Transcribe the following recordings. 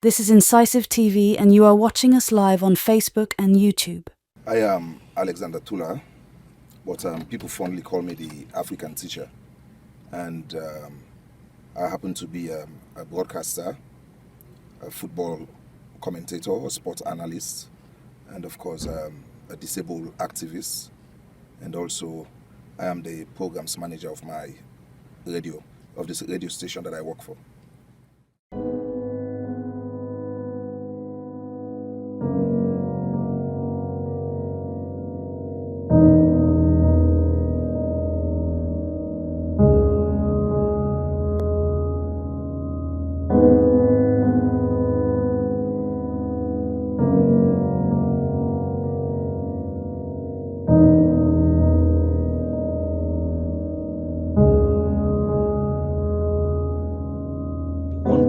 This is Incisive TV, and you are watching us live on Facebook and YouTube. I am Alexander Tula, but people fondly call me the African teacher. And I happen to be a broadcaster, a football commentator, a sports analyst, and of course a disabled activist. And also I am the programs manager of my radio, of this radio station that I work for.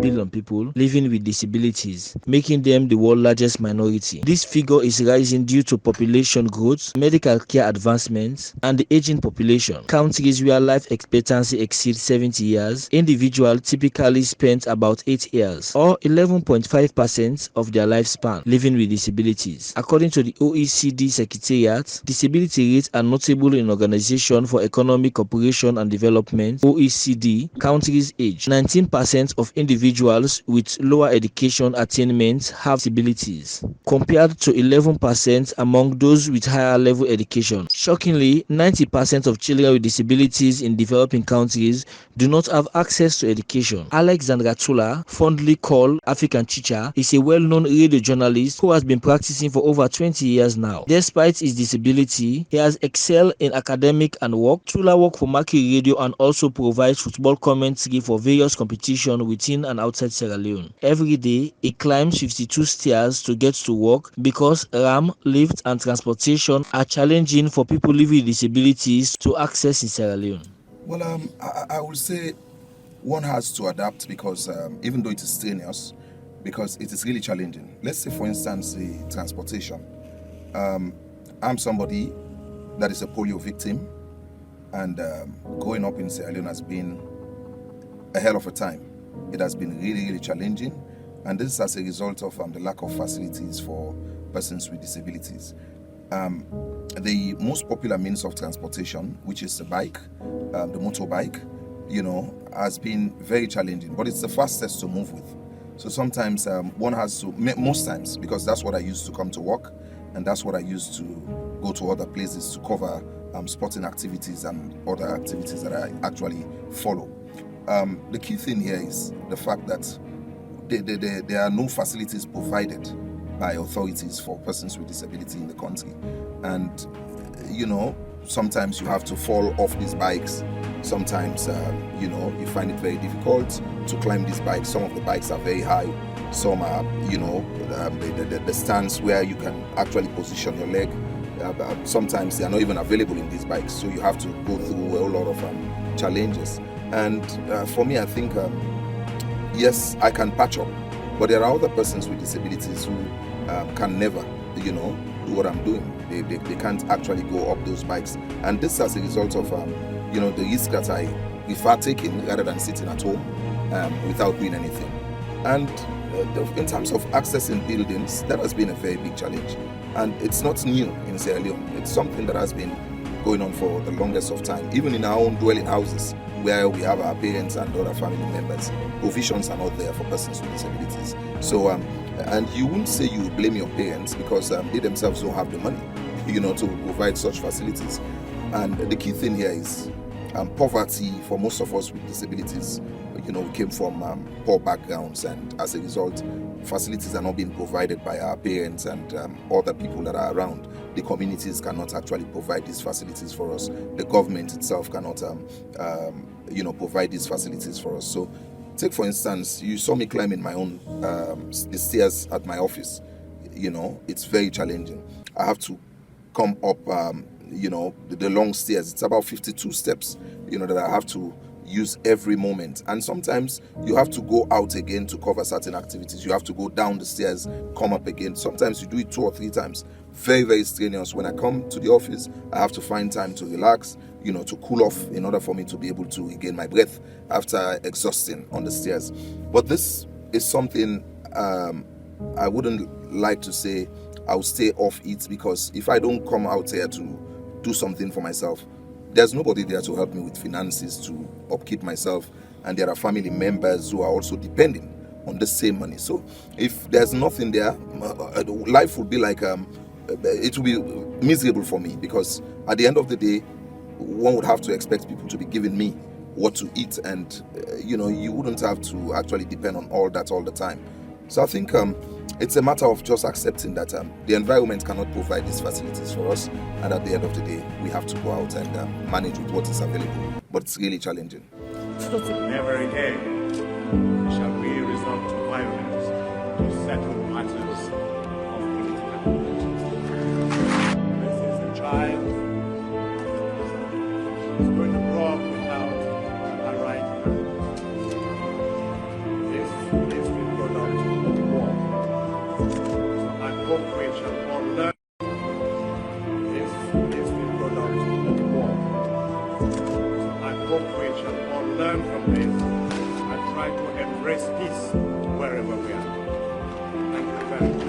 Billion people living with disabilities, making them the world's largest minority. This figure is rising due to population growth, medical care advancements, and the aging population. Countries where life expectancy exceeds 70 years, individuals typically spend about 8 years, or 11.5% of their lifespan, living with disabilities. According to the OECD Secretariat, disability rates are notable in Organization for Economic Cooperation and Development (OECD) countries age. 19% of individuals with lower education attainment have disabilities, compared to 11% among those with higher level education. Shockingly, 90% of children with disabilities in developing countries do not have access to education. Alexander Tula, fondly called African Teacher, is a well-known radio journalist who has been practicing for over 20 years now. Despite his disability, he has excelled in academic and work. Tula works for Mercury Radio and also provides football commentary for various competitions within and outside Sierra Leone. Every day, he climbs 52 stairs to get to work because ramp, lift, and transportation are challenging for people living with disabilities to access in Sierra Leone. Well, I would say one has to adapt because even though it is strenuous, because it is really challenging. Let's say, for instance, the transportation. I'm somebody that is a polio victim, and growing up in Sierra Leone has been a hell of a time. It has been really challenging, and this is as a result of the lack of facilities for persons with disabilities. The most popular means of transportation, which is the bike, the motorbike, has been very challenging, but it's the fastest to move with. So sometimes one has to, most times, because that's what I used to come to work, and that's what I used to go to other places to cover sporting activities and other activities that I actually follow. The key thing here is the fact that there are no facilities provided by authorities for persons with disability in the country. And, sometimes you have to fall off these bikes. Sometimes, you find it very difficult to climb these bikes. Some of the bikes are very high. Some are, the stands where you can actually position your leg. Sometimes they are not even available in these bikes. So you have to go through a whole lot of challenges. And for me, I think, yes, I can patch up, but there are other persons with disabilities who can never, do what I'm doing. They can't actually go up those bikes. And this as a result of, the risk that I prefer taking rather than sitting at home without doing anything. And in terms of accessing buildings, that has been a very big challenge. And it's not new in Sierra Leone. It's something that has been going on for the longest of time. Even in our own dwelling houses, where we have our parents and other family members, provisions are not there for persons with disabilities. So, and you wouldn't say you would blame your parents because they themselves don't have the money, to provide such facilities. And the key thing here is poverty for most of us with disabilities. We came from poor backgrounds, and as a result, facilities are not being provided by our parents and other people that are around. The communities cannot actually provide these facilities for us. The government itself cannot, provide these facilities for us. So, take for instance, you saw me climbing my own the stairs at my office. It's very challenging. I have to come up, the long stairs. It's about 52 steps, that I have to use every moment. And sometimes you have to go out again to cover certain activities. You have to go down the stairs, come up again. Sometimes you do it 2 or 3 times. Very strenuous. When I come to the office, I have to find time to relax, to cool off in order for me to be able to regain my breath after exhausting on the stairs. But this is something I wouldn't like to say I'll stay off it, because if I don't come out here to do something for myself, there's nobody there to help me with finances to upkeep myself, and there are family members who are also depending on the same money. So if there's nothing there, life would be like it will be miserable for me, because at the end of the day, one would have to expect people to be giving me what to eat, and you wouldn't have to actually depend on all that all the time. So I think it's a matter of just accepting that the environment cannot provide these facilities for us, and at the end of the day, we have to go out and manage with what is available. But it's really challenging. Never again shall we resort to violence to settle matters of political importance. This is a child who's going to grow up without a right hand. This will go down to the war. So I hope we shall all learn. This will go down to the war. So I hope we shall all learn from this and try to embrace peace wherever we are. Thank you very much.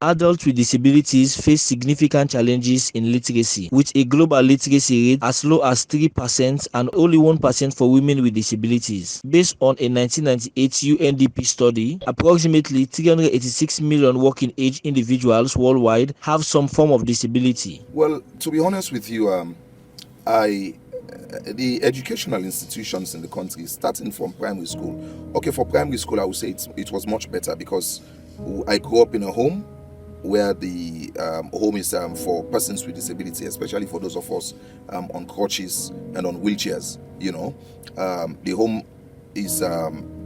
Adults with disabilities face significant challenges in literacy, with a global literacy rate as low as 3% and only 1% for women with disabilities. Based on a 1998 UNDP study, approximately 386 million working-age individuals worldwide have some form of disability. Well, to be honest with you, the educational institutions in the country, starting from primary school. Okay, for primary school, I would say it was much better, because I grew up in a home where the home is for persons with disability, especially for those of us on crutches and on wheelchairs. The home is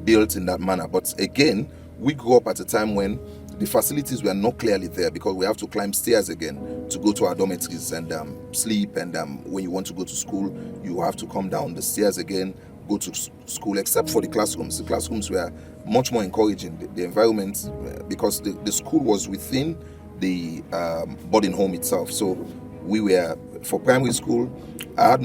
built in that manner. But again, we grew up at a time when the facilities were not clearly there, because we have to climb stairs again to go to our dormitories and sleep. And when you want to go to school, you have to come down the stairs again, go to school, except for the classrooms. The classrooms were much more encouraging. The environment, because the school was within the boarding home itself. So we were, for primary school, I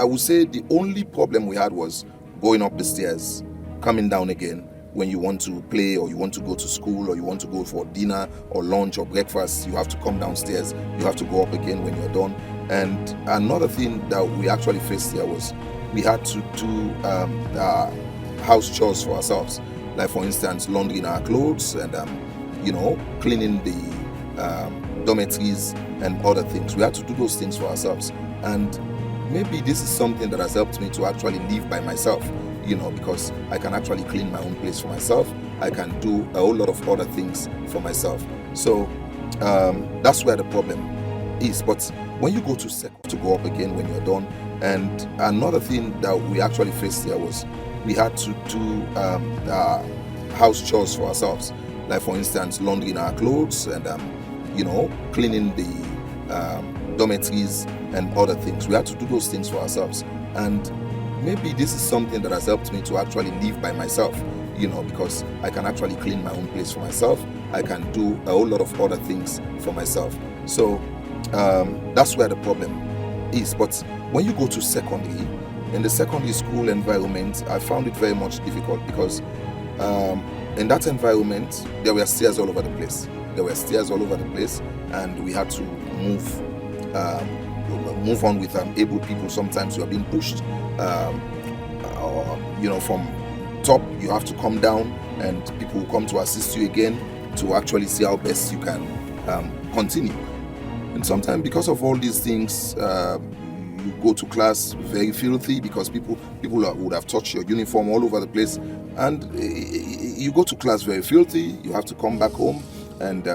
would say the only problem we had was going up the stairs, coming down again. When you want to play, or you want to go to school, or you want to go for dinner or lunch or breakfast, you have to come downstairs. You have to go up again when you're done. And another thing that we actually faced there was we had to do house chores for ourselves. Like, for instance, laundering our clothes and cleaning the dormitories and other things. We had to do those things for ourselves. And maybe this is something that has helped me to actually live by myself, because I can actually clean my own place for myself. I can do a whole lot of other things for myself. So that's where the problem is. But when you go to go up again when you're done. And another thing that we actually faced there was we had to do house chores for ourselves. Like, for instance, laundering our clothes and cleaning the dormitories and other things. We had to do those things for ourselves. And maybe this is something that has helped me to actually live by myself, because I can actually clean my own place for myself. I can do a whole lot of other things for myself. So that's where the problem is. But when you go to secondary, in the secondary school environment, I found it very much difficult, because in that environment, there were stairs all over the place. And we had to move on with able people. Sometimes you are being pushed, from top. You have to come down, and people will come to assist you again to actually see how best you can continue. And sometimes, because of all these things, you go to class very filthy, because people would have touched your uniform all over the place, and you go to class very filthy. You have to come back home and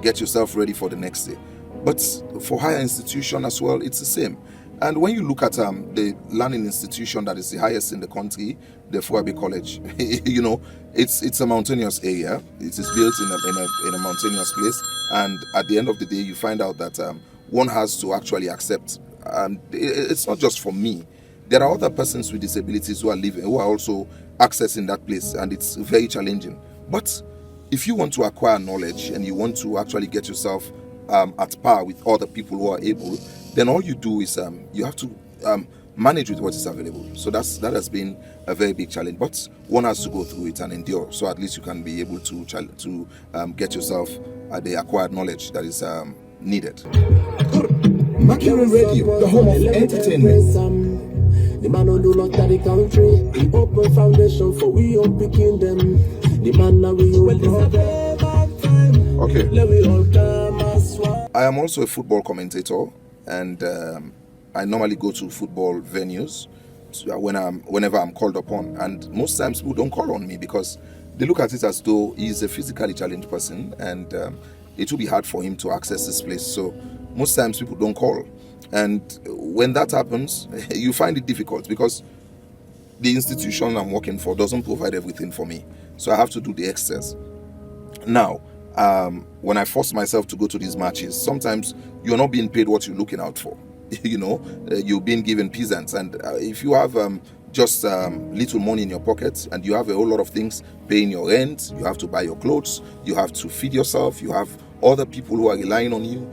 get yourself ready for the next day. But for higher institution as well, it's the same. And when you look at the learning institution that is the highest in the country, the Fuabe College, it's a mountainous area. It is built in a mountainous place, and at the end of the day, you find out that one has to actually accept. It's not just for me. There are other persons with disabilities who are also accessing that place, and it's very challenging. But if you want to acquire knowledge and you want to actually get yourself at par with other people who are able, then all you do is you have to manage with what is available. So that has been a very big challenge, but one has to go through it and endure. So at least you can be able to get yourself the acquired knowledge that is needed. Macaron Radio, the home of entertainment. The man who do not carry country, he open foundation for we all picking them. The man now we Okay. I am also a football commentator, and I normally go to football venues whenever I'm called upon. And most times people don't call on me because they look at it as though he's a physically challenged person, and it will be hard for him to access this place. So most times people don't call. And when that happens, you find it difficult because the institution I'm working for doesn't provide everything for me. So I have to do the excess. Now, when I force myself to go to these matches, sometimes you're not being paid what you're looking out for. You're being given peasants. And if you have just little money in your pocket and you have a whole lot of things, paying your rent, you have to buy your clothes, you have to feed yourself, you have other people who are relying on you,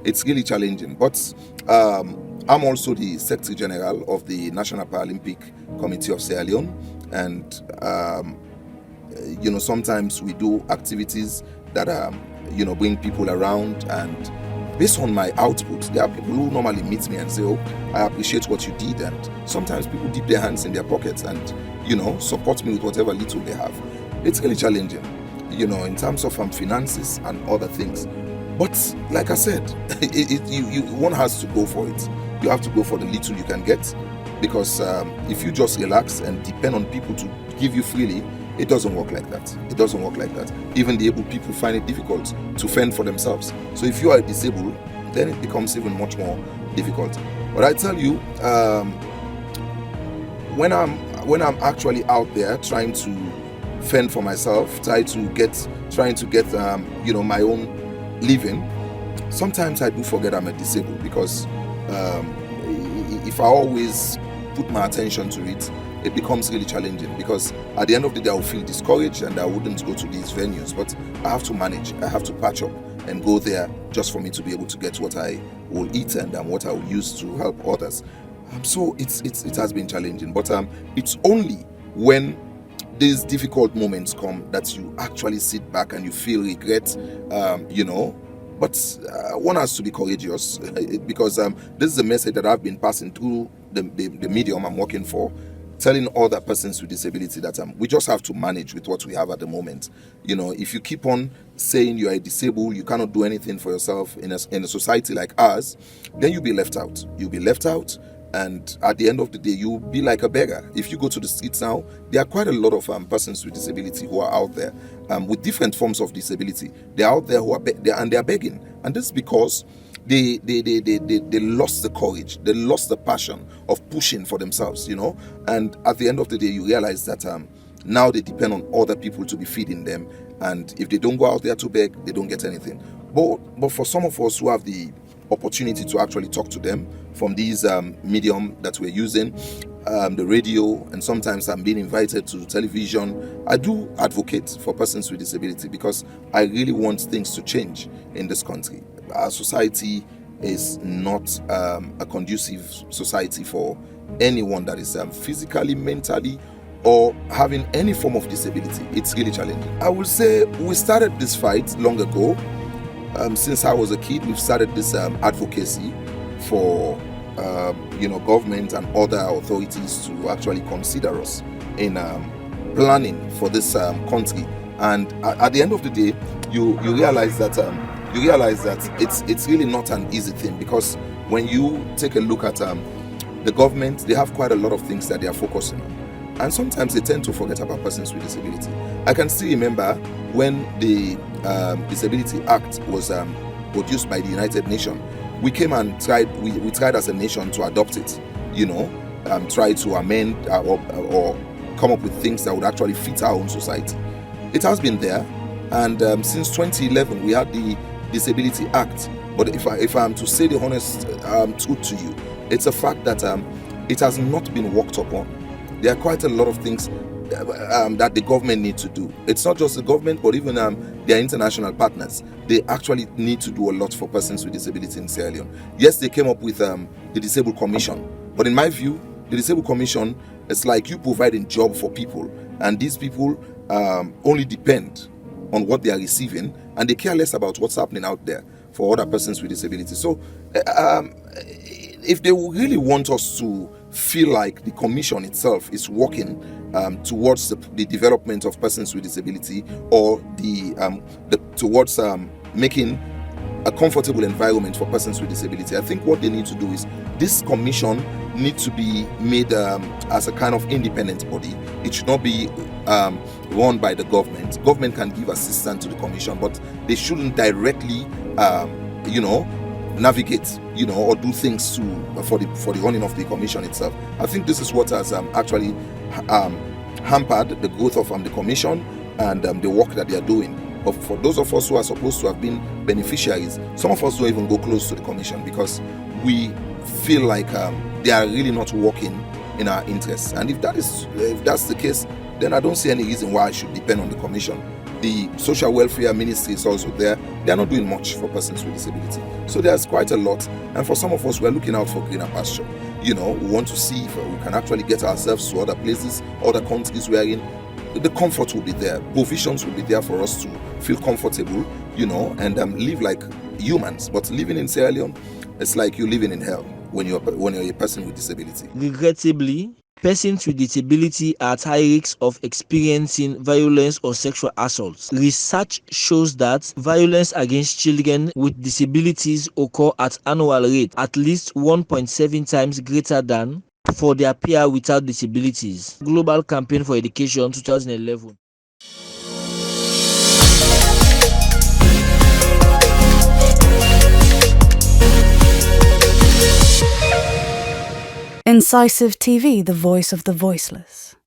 it's really challenging. But I'm also the Secretary General of the National Paralympic Committee of Sierra Leone, and sometimes we do activities that bring people around, and based on my output, there are people who normally meet me and say, oh, I appreciate what you did, and sometimes people dip their hands in their pockets and support me with whatever little they have. It's really challenging, in terms of finances and other things. But like I said, one has to go for it. You have to go for the little you can get, because if you just relax and depend on people to give you freely, it doesn't work like that. It doesn't work like that. Even the able people find it difficult to fend for themselves. So if you are disabled, then it becomes even much more difficult. But I tell you, when I'm actually out there trying to fend for myself, trying to get my own living, sometimes I do forget I'm a disabled, because if I always put my attention to it, it becomes really challenging, because at the end of the day I will feel discouraged and I wouldn't go to these venues. But I have to manage, I have to patch up and go there just for me to be able to get what I will eat and what I will use to help others. So it has been challenging, but it's only when these difficult moments come that you actually sit back and you feel regret, But one has to be courageous, because this is a message that I've been passing through the medium I'm working for, telling other persons with disability that we just have to manage with what we have at the moment. If you keep on saying you are disabled, you cannot do anything for yourself in a society like ours, then you'll be left out. You'll be left out, and at the end of the day, you'll be like a beggar. If you go to the streets now, there are quite a lot of persons with disability who are out there with different forms of disability. They're out there who are they're begging, and this is because they lost the courage, they lost the passion of pushing for themselves, and at the end of the day you realize that now they depend on other people to be feeding them, and if they don't go out there to beg, they don't get anything. But for some of us who have the opportunity to actually talk to them from these medium that we're using, the radio, and sometimes I'm being invited to television, I do advocate for persons with disability, because I really want things to change in this country. Our society is not a conducive society for anyone that is physically, mentally, or having any form of disability. It's really challenging. I will say we started this fight long ago. Since I was a kid, we've started this advocacy for government and other authorities to actually consider us in planning for this country. And at the end of the day, you realize that it's really not an easy thing, because when you take a look at the government, they have quite a lot of things that they are focusing on, and sometimes they tend to forget about persons with disability. I can still remember when the Disability Act was produced by the United Nations. We came and we tried as a nation to adopt it, try to amend or come up with things that would actually fit our own society. It has been there, and since 2011 we had the Disability Act. But if I'm to say the honest truth to you, it's a fact that it has not been worked upon. There are quite a lot of things that the government needs to do. It's not just the government, but even their international partners. They actually need to do a lot for persons with disability in Sierra Leone. Yes, they came up with the Disabled Commission, But in my view, the Disabled Commission, it's like you providing job for people, and these people only depend on what they are receiving, and they care less about what's happening out there for other persons with disability. So if they really want us to feel like the commission itself is working towards the development of persons with disability, or towards making a comfortable environment for persons with disability, I think what they need to do is, this commission needs to be made as a kind of independent body. It should not be run by the government. Government can give assistance to the commission, but they shouldn't directly navigate, or do things for the running of the commission itself. I think this is what has actually hampered the growth of the commission and the work that they are doing. But for those of us who are supposed to have been beneficiaries, some of us don't even go close to the commission because we feel like they are really not working in our interests. And if that's the case, then I don't see any reason why I should depend on the commission. The social welfare ministry is also there. They are not doing much for persons with disability. So there's quite a lot. And for some of us, we're looking out for greener pasture. We want to see if we can actually get ourselves to other places, other countries wherein the comfort will be there, provisions will be there for us to feel comfortable, and live like humans. But living in Sierra Leone, it's like you're living in hell when you're a person with disability. Regrettably, persons with disability are at high risk of experiencing violence or sexual assaults. Research shows that violence against children with disabilities occur at annual rate at least 1.7 times greater than for their peers without disabilities. Global Campaign for Education 2011. Incisive TV, the voice of the voiceless.